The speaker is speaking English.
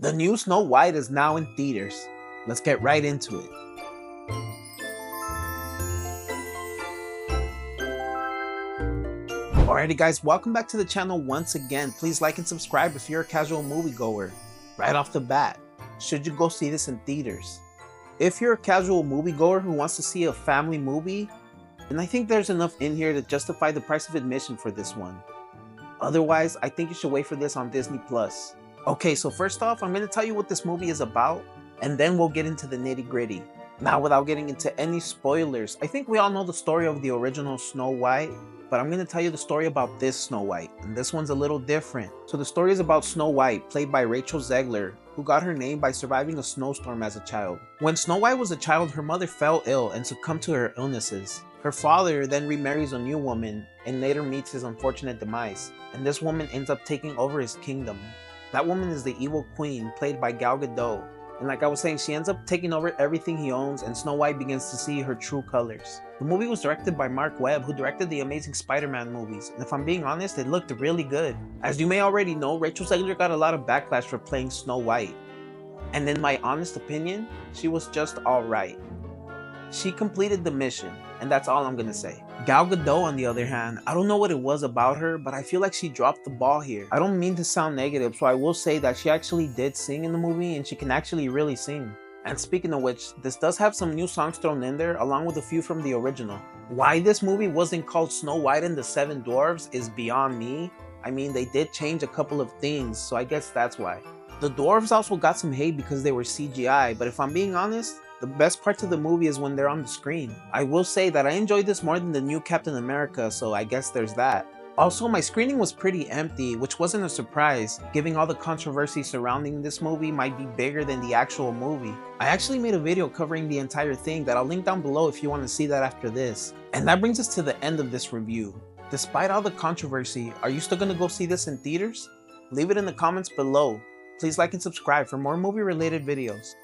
The new Snow White is now in theaters. Let's get right into it. Alrighty guys, welcome back to the channel once again. Please like and subscribe if you're a casual moviegoer. Right off the bat, should you go see this in theaters? If you're a casual moviegoer who wants to see a family movie, then I think there's enough in here to justify the price of admission for this one. Otherwise, I think you should wait for this on Disney+. Okay, so first off, I'm going to tell you what this movie is about, and then we'll get into the nitty-gritty. Now, without getting into any spoilers, I think we all know the story of the original Snow White, but I'm going to tell you the story about this Snow White, and this one's a little different. So the story is about Snow White, played by Rachel Zegler, who got her name by surviving a snowstorm as a child. When Snow White was a child, her mother fell ill and succumbed to her illnesses. Her father then remarries a new woman and later meets his unfortunate demise, and this woman ends up taking over his kingdom. That woman is the evil queen, played by Gal Gadot. And like I was saying, she ends up taking over everything he owns, and Snow White begins to see her true colors. The movie was directed by Mark Webb, who directed the Amazing Spider-Man movies, and if I'm being honest, it looked really good. As you may already know, Rachel Zegler got a lot of backlash for playing Snow White. And in my honest opinion, she was just alright. She completed the mission, and that's all I'm gonna say. Gal Gadot, on the other hand, I don't know what it was about her, but I feel like she dropped the ball here. I don't mean to sound negative, so I will say that she actually did sing in the movie, and she can actually really sing. And speaking of which, this does have some new songs thrown in there, along with a few from the original. Why this movie wasn't called Snow White and the Seven Dwarfs is beyond me. I mean, they did change a couple of things, so I guess that's why. The dwarves also got some hate because they were CGI, but if I'm being honest, the best parts of the movie is when they're on the screen. I will say that I enjoyed this more than the new Captain America, so I guess there's that. Also, my screening was pretty empty, which wasn't a surprise, given all the controversy surrounding this movie might be bigger than the actual movie. I actually made a video covering the entire thing that I'll link down below if you want to see that after this. And that brings us to the end of this review. Despite all the controversy, are you still gonna go see this in theaters? Leave it in the comments below. Please like and subscribe for more movie related videos.